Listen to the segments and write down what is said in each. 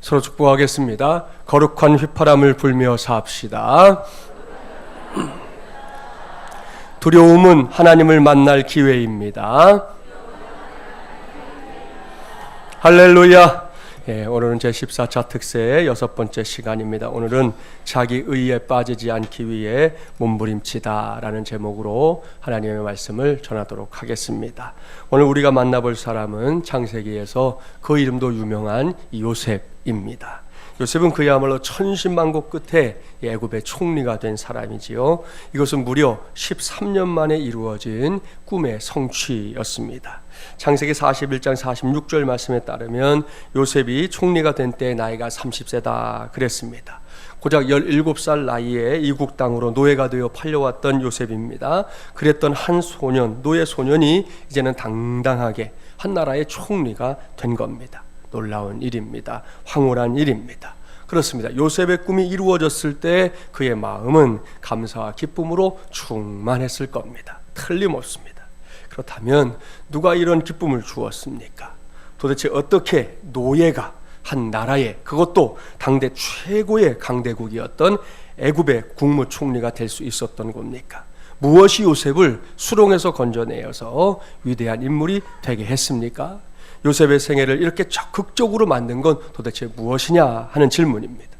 서로 축복하겠습니다. 거룩한 휘파람을 불며 사합시다. 두려움은 하나님을 만날 기회입니다. 할렐루야. 오늘은 제14차 특세의 6번째 시간입니다. 오늘은 자기 의에 빠지지 않기 위해 몸부림치다 라는 제목으로 하나님의 말씀을 전하도록 하겠습니다. 오늘 우리가 만나볼 사람은 창세기에서 그 이름도 유명한 요셉입니다. 요셉은 그야말로 천신만고 끝에 애굽의 총리가 된 사람이지요. 이것은 무려 13년 만에 이루어진 꿈의 성취였습니다. 창세기 41장 46절 말씀에 따르면 요셉이 총리가 된 때 나이가 30세다 그랬습니다. 고작 17살 나이에 이국 땅으로 노예가 되어 팔려왔던 요셉입니다. 그랬던 한 소년, 노예 소년이 이제는 당당하게 한 나라의 총리가 된 겁니다. 놀라운 일입니다. 황홀한 일입니다. 그렇습니다. 요셉의 꿈이 이루어졌을 때 그의 마음은 감사와 기쁨으로 충만했을 겁니다. 틀림없습니다. 그렇다면 누가 이런 기쁨을 주었습니까? 도대체 어떻게 노예가 한 나라의, 그것도 당대 최고의 강대국이었던 애굽의 국무총리가 될 수 있었던 겁니까? 무엇이 요셉을 수렁에서 건져내어서 위대한 인물이 되게 했습니까? 요셉의 생애를 이렇게 적극적으로 만든 건 도대체 무엇이냐 하는 질문입니다.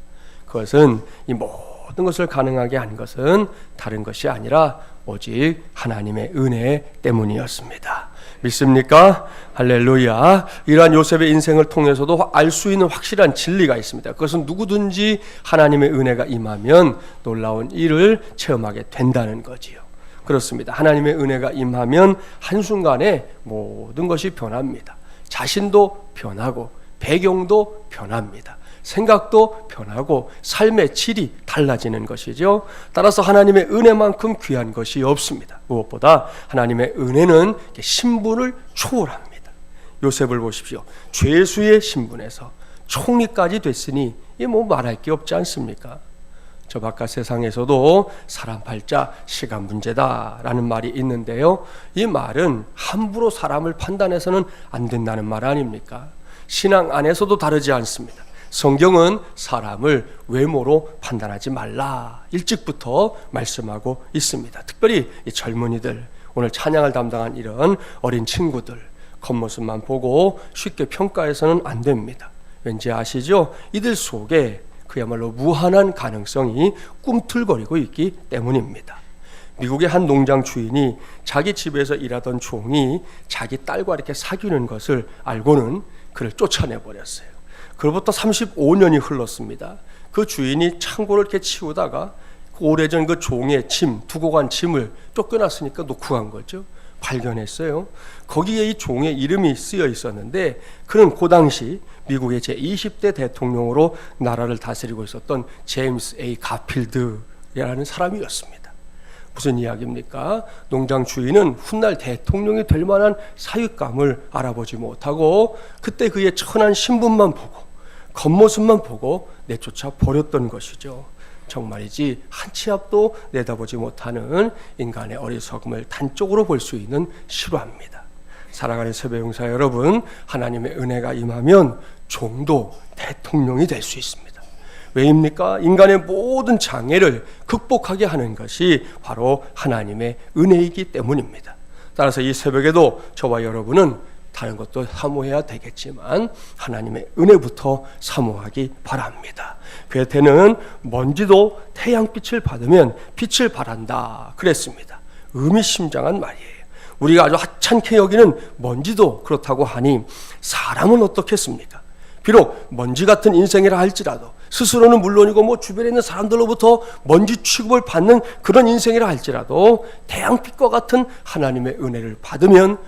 그것은 이 모든 것을 가능하게 한 것은 다른 것이 아니라 오직 하나님의 은혜 때문이었습니다. 믿습니까? 할렐루야. 이러한 요셉의 인생을 통해서도 알 수 있는 확실한 진리가 있습니다. 그것은 누구든지 하나님의 은혜가 임하면 놀라운 일을 체험하게 된다는 거지요. 그렇습니다. 하나님의 은혜가 임하면 한순간에 모든 것이 변합니다. 자신도 변하고 배경도 변합니다. 생각도 변하고 삶의 질이 달라지는 것이죠. 따라서 하나님의 은혜만큼 귀한 것이 없습니다. 무엇보다 하나님의 은혜는 신분을 초월합니다. 요셉을 보십시오. 죄수의 신분에서 총리까지 됐으니 이게 뭐 말할 게 없지 않습니까? 저 바깥 세상에서도 사람 팔자 시간 문제다라는 말이 있는데요. 이 말은 함부로 사람을 판단해서는 안 된다는 말 아닙니까? 신앙 안에서도 다르지 않습니다. 성경은 사람을 외모로 판단하지 말라 일찍부터 말씀하고 있습니다. 특별히 이 젊은이들, 오늘 찬양을 담당한 이런 어린 친구들 겉모습만 보고 쉽게 평가해서는 안 됩니다. 왠지 아시죠? 이들 속에 그야말로 무한한 가능성이 꿈틀거리고 있기 때문입니다. 미국의 한 농장 주인이 자기 집에서 일하던 종이 자기 딸과 이렇게 사귀는 것을 알고는 그를 쫓아내버렸어요. 그로부터 35년이 흘렀습니다. 그 주인이 창고를 이렇게 치우다가 오래전 그 종의 짐, 두고 간 짐을 쫓겨났으니까 놓고 간 거죠. 발견했어요. 거기에 이 종의 이름이 쓰여 있었는데 그는 그 당시 미국의 제20대 대통령으로 나라를 다스리고 있었던 제임스 A. 가필드라는 사람이었습니다. 무슨 이야기입니까? 농장 주인은 훗날 대통령이 될 만한 사윗감을 알아보지 못하고 그때 그의 천한 신분만 보고 겉모습만 보고 내쫓아 버렸던 것이죠. 정말이지 한 치 앞도 내다보지 못하는 인간의 어리석음을 단적으로 볼 수 있는 실화입니다. 사랑하는 세배용사 여러분, 하나님의 은혜가 임하면 종도 대통령이 될 수 있습니다. 왜입니까? 인간의 모든 장애를 극복하게 하는 것이 바로 하나님의 은혜이기 때문입니다. 따라서 이 새벽에도 저와 여러분은 다른 것도 사모해야 되겠지만 하나님의 은혜부터 사모하기 바랍니다. 괴테는 먼지도 태양빛을 받으면 빛을 발한다 그랬습니다. 의미심장한 말이에요. 우리가 아주 하찮게 여기는 먼지도 그렇다고 하니 사람은 어떻겠습니까? 비록 먼지 같은 인생이라 할지라도 스스로는 물론이고 뭐 주변에 있는 사람들로부터 먼지 취급을 받는 그런 인생이라 할지라도 태양빛과 같은 하나님의 은혜를 받으면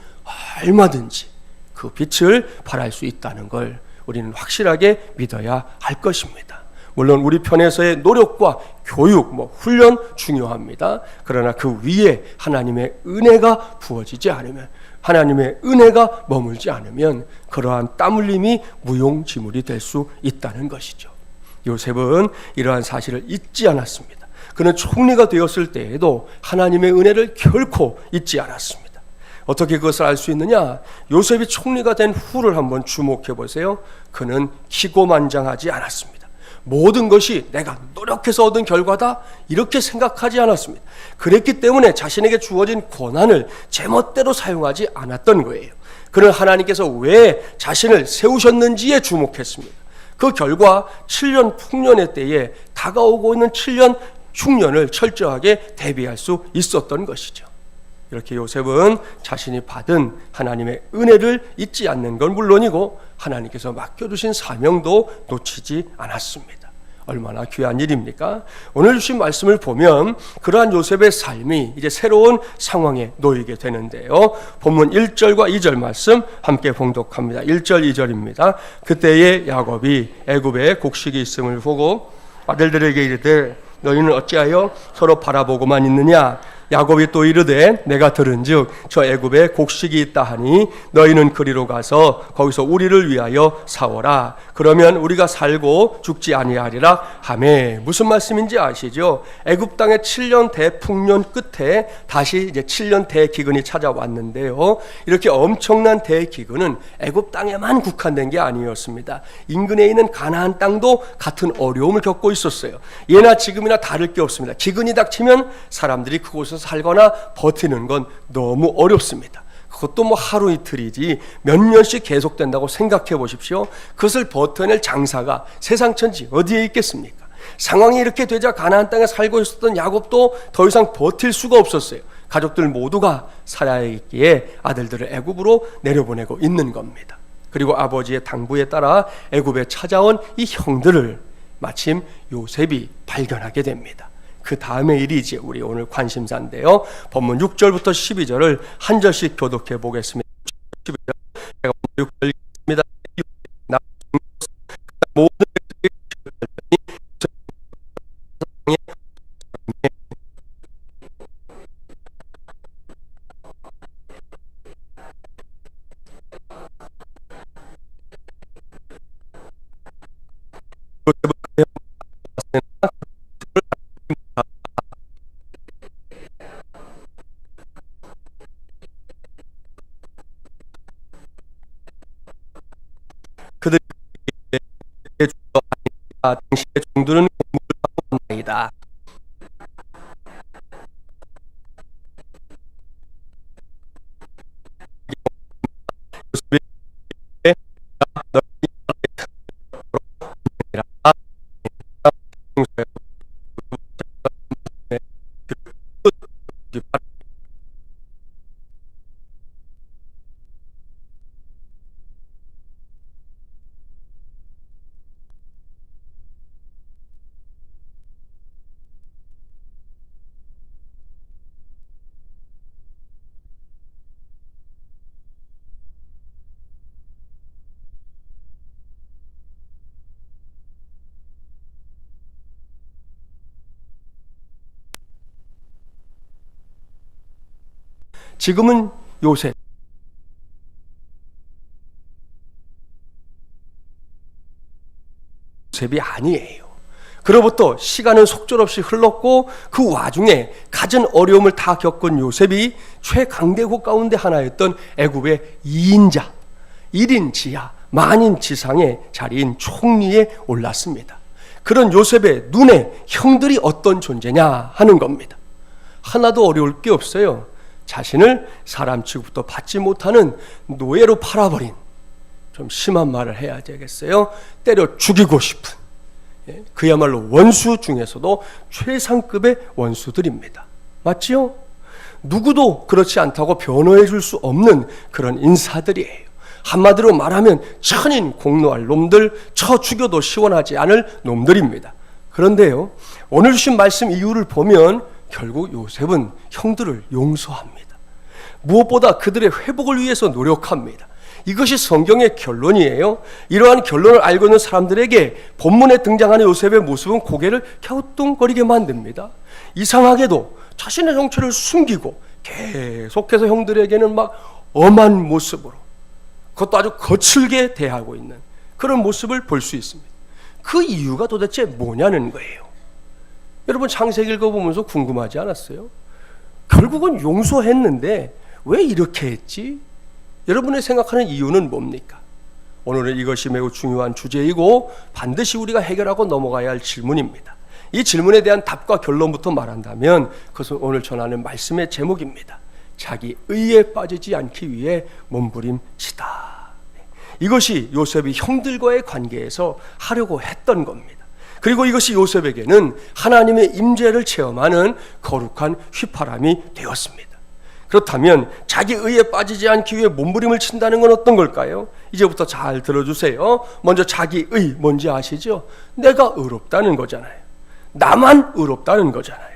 얼마든지 그 빛을 발할 수 있다는 걸 우리는 확실하게 믿어야 할 것입니다. 물론 우리 편에서의 노력과 교육, 훈련 중요합니다. 그러나 그 위에 하나님의 은혜가 부어지지 않으면, 하나님의 은혜가 머물지 않으면 그러한 땀 흘림이 무용지물이 될 수 있다는 것이죠. 요셉은 이러한 사실을 잊지 않았습니다. 그는 총리가 되었을 때에도 하나님의 은혜를 결코 잊지 않았습니다. 어떻게 그것을 알 수 있느냐? 요셉이 총리가 된 후를 한번 주목해 보세요. 그는 기고만장하지 않았습니다. 모든 것이 내가 노력해서 얻은 결과다 이렇게 생각하지 않았습니다. 그랬기 때문에 자신에게 주어진 권한을 제멋대로 사용하지 않았던 거예요. 그는 하나님께서 왜 자신을 세우셨는지에 주목했습니다. 그 결과 7년 풍년의 때에 다가오고 있는 7년 흉년을 철저하게 대비할 수 있었던 것이죠. 이렇게 요셉은 자신이 받은 하나님의 은혜를 잊지 않는 건 물론이고 하나님께서 맡겨주신 사명도 놓치지 않았습니다. 얼마나 귀한 일입니까? 오늘 주신 말씀을 보면 그러한 요셉의 삶이 이제 새로운 상황에 놓이게 되는데요. 본문 1절과 2절 말씀 함께 봉독합니다. 1절 2절입니다. 그때에 야곱이 애굽에 곡식이 있음을 보고 아들들에게 이르되 너희는 어찌하여 서로 바라보고만 있느냐? 야곱이 또 이르되 내가 들은즉 저 애굽에 곡식이 있다 하니 너희는 그리로 가서 거기서 우리를 위하여 사오라. 그러면 우리가 살고 죽지 아니하리라 하매. 무슨 말씀인지 아시죠? 애굽 땅의 7년 대풍년 끝에 다시 이제 7년 대기근이 찾아왔는데요. 이렇게 엄청난 대기근은 애굽 땅에만 국한된 게 아니었습니다. 인근에 있는 가나안 땅도 같은 어려움을 겪고 있었어요. 예나 지금이나 다를 게 없습니다. 기근이 닥치면 사람들이 그곳에서 살거나 버티는 건 너무 어렵습니다. 그것도 뭐 하루 이틀이지 몇 년씩 계속된다고 생각해 보십시오. 그것을 버텨낼 장사가 세상 천지 어디에 있겠습니까? 상황이 이렇게 되자 가나안 땅에 살고 있었던 야곱도 더 이상 버틸 수가 없었어요. 가족들 모두가 살아있기에 아들들을 애굽으로 내려보내고 있는 겁니다. 그리고 아버지의 당부에 따라 애굽에 찾아온 이 형들을 마침 요셉이 발견하게 됩니다. 그 다음의 일이 이제 우리 오늘 관심사인데요. 본문 6절부터 12절을 한 절씩 교독해 보겠습니다. 12절 제가 6절 읽겠습니다. 모든 그들이 당신의 종들은 공부를 하고 온나이다. 지금은 요셉이 아니에요. 그로부터 시간은 속절없이 흘렀고 그 와중에 갖은 어려움을 다 겪은 요셉이 최강대국 가운데 하나였던 애굽의 2인자, 1인 지하, 만인 지상의 자리인 총리에 올랐습니다. 그런 요셉의 눈에 형들이 어떤 존재냐 하는 겁니다. 하나도 어려울 게 없어요. 자신을 사람 취급도 받지 못하는 노예로 팔아버린, 좀 심한 말을 해야 되겠어요, 때려 죽이고 싶은, 그야말로 원수 중에서도 최상급의 원수들입니다. 맞지요? 누구도 그렇지 않다고 변호해 줄 수 없는 그런 인사들이에요. 한마디로 말하면 천인 공노할 놈들, 쳐 죽여도 시원하지 않을 놈들입니다. 그런데요, 오늘 주신 말씀 이유를 보면 결국 요셉은 형들을 용서합니다. 무엇보다 그들의 회복을 위해서 노력합니다. 이것이 성경의 결론이에요. 이러한 결론을 알고 있는 사람들에게 본문에 등장하는 요셉의 모습은 고개를 갸우뚱거리게 만듭니다. 이상하게도 자신의 정체를 숨기고 계속해서 형들에게는 막 엄한 모습으로, 그것도 아주 거칠게 대하고 있는 그런 모습을 볼 수 있습니다. 그 이유가 도대체 뭐냐는 거예요. 여러분, 창세기 읽어보면서 궁금하지 않았어요? 결국은 용서했는데 왜 이렇게 했지? 여러분이 생각하는 이유는 뭡니까? 오늘은 이것이 매우 중요한 주제이고 반드시 우리가 해결하고 넘어가야 할 질문입니다. 이 질문에 대한 답과 결론부터 말한다면 그것은 오늘 전하는 말씀의 제목입니다. 자기 의에 빠지지 않기 위해 몸부림치다. 이것이 요셉이 형들과의 관계에서 하려고 했던 겁니다. 그리고 이것이 요셉에게는 하나님의 임재를 체험하는 거룩한 휘파람이 되었습니다. 그렇다면 자기 의에 빠지지 않기 위해 몸부림을 친다는 건 어떤 걸까요? 이제부터 잘 들어주세요. 먼저 자기 의 뭔지 아시죠? 내가 의롭다는 거잖아요. 나만 의롭다는 거잖아요.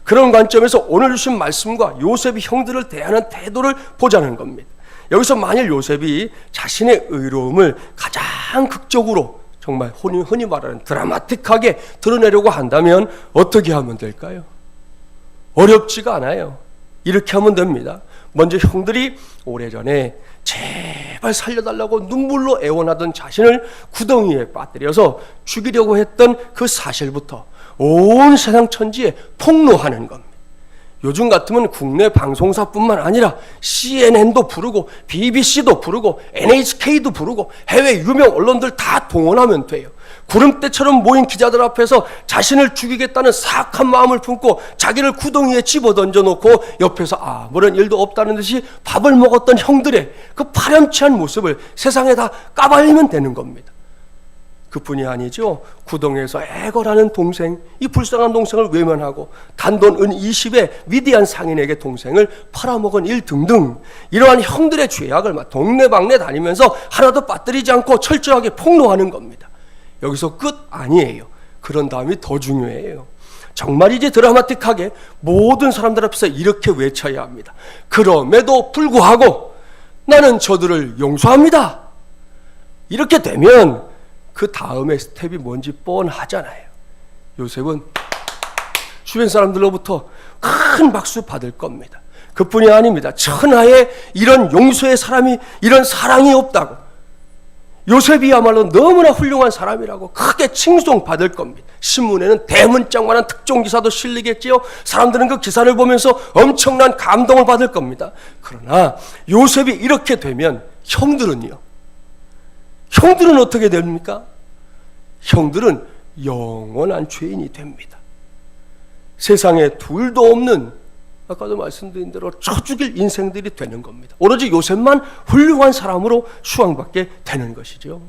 그런 관점에서 오늘 주신 말씀과 요셉이 형들을 대하는 태도를 보자는 겁니다. 여기서 만일 요셉이 자신의 의로움을 가장 극적으로 정말 흔히 말하는 드라마틱하게 드러내려고 한다면 어떻게 하면 될까요? 어렵지가 않아요. 이렇게 하면 됩니다. 먼저 형들이 오래전에 제발 살려달라고 눈물로 애원하던 자신을 구덩이에 빠뜨려서 죽이려고 했던 그 사실부터 온 세상 천지에 폭로하는 겁니다. 요즘 같으면 국내 방송사뿐만 아니라 CNN도 부르고 BBC도 부르고 NHK도 부르고 해외 유명 언론들 다 동원하면 돼요. 구름대처럼 모인 기자들 앞에서 자신을 죽이겠다는 사악한 마음을 품고 자기를 구덩이에 집어던져 놓고 옆에서 아무런 일도 없다는 듯이 밥을 먹었던 형들의 그 파렴치한 모습을 세상에 다 까발리면 되는 겁니다. 그뿐이 아니죠. 구덩이에서 애걸하는 동생, 이 불쌍한 동생을 외면하고 단돈 은 20에 위대한 상인에게 동생을 팔아먹은 일 등등, 이러한 형들의 죄악을 막 동네방네 다니면서 하나도 빠뜨리지 않고 철저하게 폭로하는 겁니다. 여기서 끝 아니에요. 그런 다음이 더 중요해요. 정말 이제 드라마틱하게 모든 사람들 앞에서 이렇게 외쳐야 합니다. 그럼에도 불구하고 나는 저들을 용서합니다. 이렇게 되면 그 다음의 스텝이 뭔지 뻔하잖아요. 요셉은 주변 사람들로부터 큰 박수 받을 겁니다. 그뿐이 아닙니다. 천하에 이런 용서의 사람이, 이런 사랑이 없다고, 요셉이야말로 너무나 훌륭한 사람이라고 크게 칭송받을 겁니다. 신문에는 대문짝만한 특종기사도 실리겠지요. 사람들은 그 기사를 보면서 엄청난 감동을 받을 겁니다. 그러나 요셉이 이렇게 되면 형들은 어떻게 됩니까? 형들은 영원한 죄인이 됩니다. 세상에 둘도 없는, 아까도 말씀드린 대로 쳐죽일 인생들이 되는 겁니다. 오로지 요셉만 훌륭한 사람으로 추앙받게 되는 것이죠.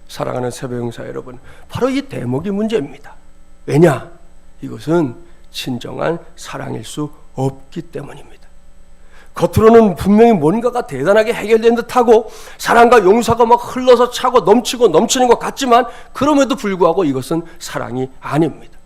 사랑하는 새벽용사 여러분, 바로 이 대목이 문제입니다. 왜냐? 이것은 진정한 사랑일 수 없기 때문입니다. 겉으로는 분명히 뭔가가 대단하게 해결된 듯하고 사랑과 용서가 막 흘러서 차고 넘치고 넘치는 것 같지만 그럼에도 불구하고 이것은 사랑이 아닙니다.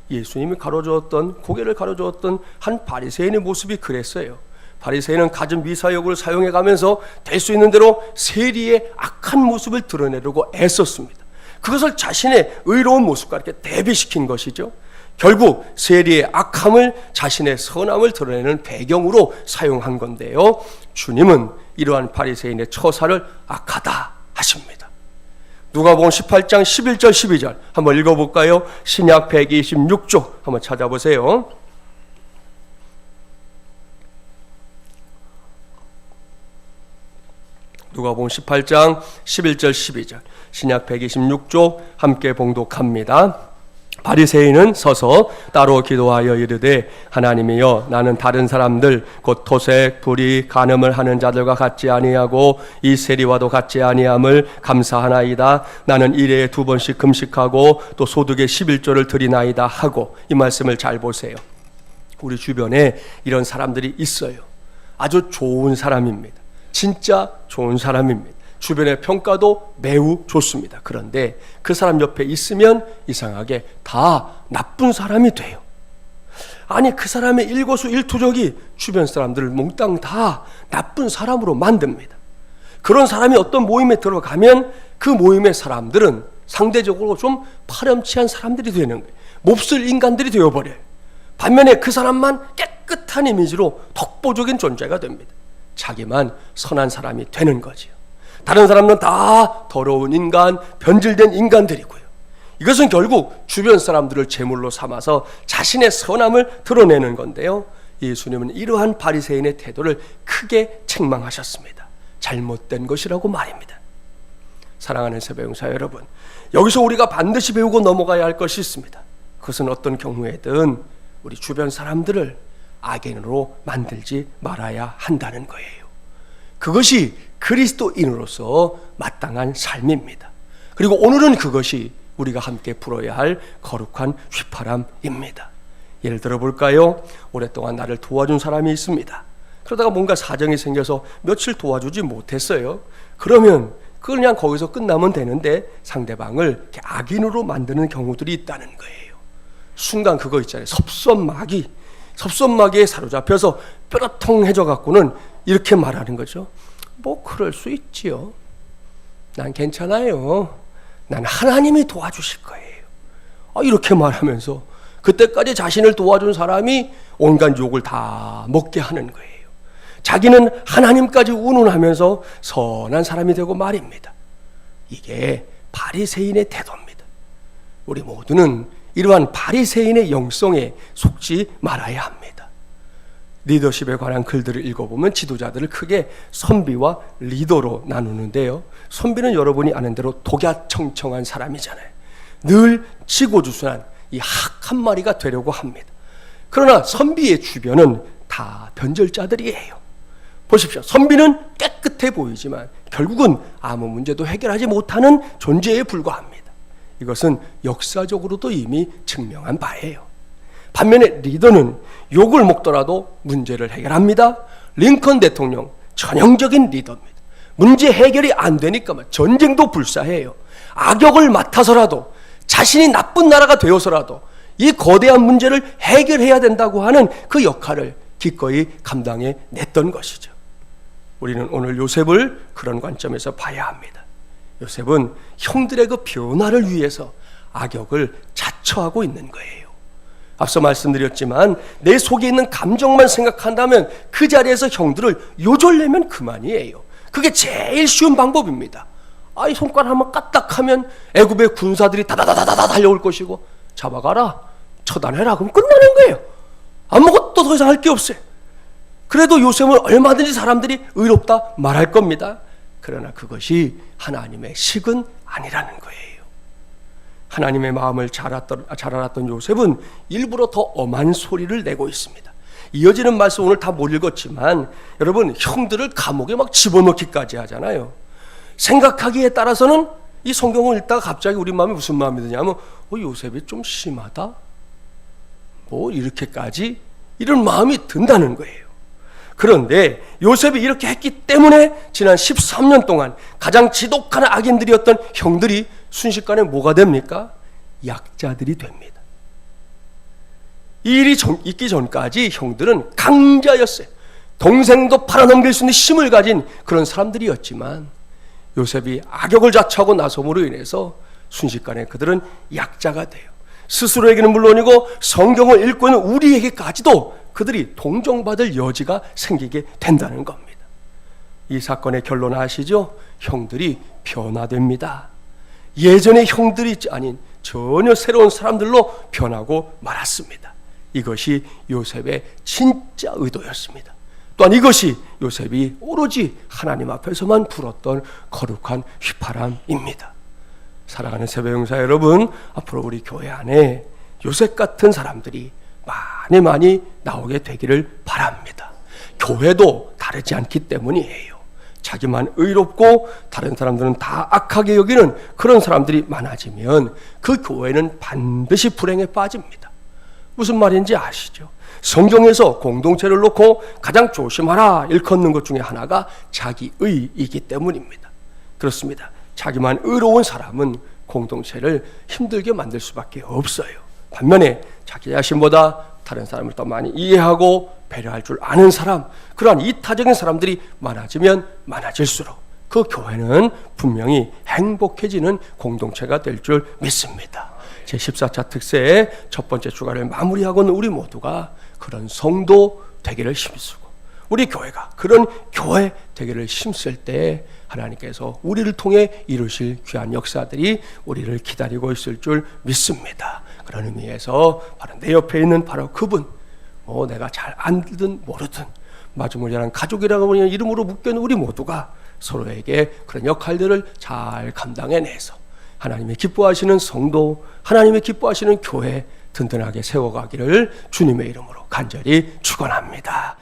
예수님이 고개를 가로주었던 한 바리새인의 모습이 그랬어요. 바리새인은 갖은 미사역을 사용해가면서 될 수 있는 대로 세리의 악한 모습을 드러내려고 애썼습니다. 그것을 자신의 의로운 모습과 이렇게 대비시킨 것이죠. 결국 세리의 악함을 자신의 선함을 드러내는 배경으로 사용한 건데요. 주님은 이러한 바리새인의 처사를 악하다 하십니다. 누가복음 18장 11절 12절 한번 읽어볼까요? 신약 126쪽 한번 찾아보세요. 누가복음 18장 11절 12절 신약 126쪽 함께 봉독합니다. 바리새인은 서서 따로 기도하여 이르되 하나님이여, 나는 다른 사람들 곧 토색, 불의, 간음을 하는 자들과 같지 아니하고 이 세리와도 같지 아니함을 감사하나이다. 나는 일에 2번씩 금식하고 또 소득의 11조를 드리나이다 하고. 이 말씀을 잘 보세요. 우리 주변에 이런 사람들이 있어요. 아주 좋은 사람입니다. 진짜 좋은 사람입니다. 주변의 평가도 매우 좋습니다. 그런데 그 사람 옆에 있으면 이상하게 다 나쁜 사람이 돼요. 아니, 그 사람의 일거수일투족이 주변 사람들을 몽땅 다 나쁜 사람으로 만듭니다. 그런 사람이 어떤 모임에 들어가면 그 모임의 사람들은 상대적으로 좀 파렴치한 사람들이 되는 거예요. 몹쓸 인간들이 되어버려요. 반면에 그 사람만 깨끗한 이미지로 독보적인 존재가 됩니다. 자기만 선한 사람이 되는 거지요. 다른 사람은 다 더러운 인간, 변질된 인간들이고요. 이것은 결국 주변 사람들을 제물로 삼아서 자신의 선함을 드러내는 건데요. 예수님은 이러한 바리새인의 태도를 크게 책망하셨습니다. 잘못된 것이라고 말입니다. 사랑하는 새벽용사 여러분, 여기서 우리가 반드시 배우고 넘어가야 할 것이 있습니다. 그것은 어떤 경우에든 우리 주변 사람들을 악인으로 만들지 말아야 한다는 거예요. 그것이 그리스도인으로서 마땅한 삶입니다. 그리고 오늘은 그것이 우리가 함께 풀어야 할 거룩한 휘파람입니다. 예를 들어 볼까요? 오랫동안 나를 도와준 사람이 있습니다. 그러다가 뭔가 사정이 생겨서 며칠 도와주지 못했어요. 그러면 그걸 그냥 거기서 끝나면 되는데 상대방을 이렇게 악인으로 만드는 경우들이 있다는 거예요. 순간 그거 있잖아요. 섭섭마귀에 사로잡혀서 뾰로통해져 갖고는 이렇게 말하는 거죠. 뭐 그럴 수 있지요. 난 괜찮아요. 난 하나님이 도와주실 거예요. 이렇게 말하면서 그때까지 자신을 도와준 사람이 온갖 욕을 다 먹게 하는 거예요. 자기는 하나님까지 운운하면서 선한 사람이 되고 말입니다. 이게 바리새인의 태도입니다. 우리 모두는 이러한 바리새인의 영성에 속지 말아야 합니다. 리더십에 관한 글들을 읽어보면 지도자들을 크게 선비와 리더로 나누는데요. 선비는 여러분이 아는 대로 독야청청한 사람이잖아요. 늘 지고주순한 이 학 한 마리가 되려고 합니다. 그러나 선비의 주변은 다 변절자들이에요. 보십시오. 선비는 깨끗해 보이지만 결국은 아무 문제도 해결하지 못하는 존재에 불과합니다. 이것은 역사적으로도 이미 증명한 바예요. 반면에 리더는 욕을 먹더라도 문제를 해결합니다. 링컨 대통령 전형적인 리더입니다. 문제 해결이 안 되니까 전쟁도 불사해요. 악역을 맡아서라도 자신이 나쁜 나라가 되어서라도 이 거대한 문제를 해결해야 된다고 하는 그 역할을 기꺼이 감당해 냈던 것이죠. 우리는 오늘 요셉을 그런 관점에서 봐야 합니다. 요셉은 형들의 그 변화를 위해서 악역을 자처하고 있는 거예요. 앞서 말씀드렸지만 내 속에 있는 감정만 생각한다면 그 자리에서 형들을 요절내면 그만이에요. 그게 제일 쉬운 방법입니다. 이 손가락 한번 까딱하면 애굽의 군사들이 다다다다다 달려올 것이고 잡아가라, 처단해라, 그럼 끝나는 거예요. 아무것도 더 이상 할 게 없어요. 그래도 요셉은 얼마든지 사람들이 의롭다 말할 겁니다. 그러나 그것이 하나님의 식은 아니라는 거예요. 하나님의 마음을 잘 알았던 요셉은 일부러 더 엄한 소리를 내고 있습니다. 이어지는 말씀 오늘 다 못 읽었지만 여러분, 형들을 감옥에 막 집어넣기까지 하잖아요. 생각하기에 따라서는 이 성경을 읽다가 갑자기 우리 마음에 무슨 마음이 드냐면 요셉이 좀 심하다? 뭐 이렇게까지 이런 마음이 든다는 거예요. 그런데 요셉이 이렇게 했기 때문에 지난 13년 동안 가장 지독한 악인들이었던 형들이 순식간에 뭐가 됩니까? 약자들이 됩니다. 이 일이 있기 전까지 형들은 강자였어요. 동생도 팔아넘길 수 있는 힘을 가진 그런 사람들이었지만 요셉이 악역을 자처하고 나섬으로 인해서 순식간에 그들은 약자가 돼요. 스스로에게는 물론이고 성경을 읽고 있는 우리에게까지도 그들이 동정받을 여지가 생기게 된다는 겁니다. 이 사건의 결론 아시죠? 형들이 변화됩니다. 예전의 형들이 아닌 전혀 새로운 사람들로 변하고 말았습니다. 이것이 요셉의 진짜 의도였습니다. 또한 이것이 요셉이 오로지 하나님 앞에서만 불었던 거룩한 휘파람입니다. 사랑하는 새벽용사 여러분, 앞으로 우리 교회 안에 요셉 같은 사람들이 많이 나오게 되기를 바랍니다. 교회도 다르지 않기 때문이에요. 자기만 의롭고 다른 사람들은 다 악하게 여기는 그런 사람들이 많아지면 그 교회는 반드시 불행에 빠집니다. 무슨 말인지 아시죠? 성경에서 공동체를 놓고 가장 조심하라 일컫는 것 중에 하나가 자기의이기 때문입니다. 그렇습니다. 자기만 의로운 사람은 공동체를 힘들게 만들 수밖에 없어요. 반면에 자기 자신보다 다른 사람을 더 많이 이해하고 배려할 줄 아는 사람, 그러한 이타적인 사람들이 많아지면 많아질수록 그 교회는 분명히 행복해지는 공동체가 될 줄 믿습니다. 제14차 특세의 첫 번째 주간을 마무리하고는 우리 모두가 그런 성도 되기를 힘쓰고 우리 교회가 그런 교회 되기를 힘쓸 때 하나님께서 우리를 통해 이루실 귀한 역사들이 우리를 기다리고 있을 줄 믿습니다. 그런 의미에서 바로 내 옆에 있는 바로 그분, 내가 잘 알든 모르든 마중물이라는 가족이라고 하는 이름으로 묶여있는 우리 모두가 서로에게 그런 역할들을 잘 감당해내서 하나님이 기뻐하시는 성도, 하나님이 기뻐하시는 교회 든든하게 세워가기를 주님의 이름으로 간절히 축원합니다.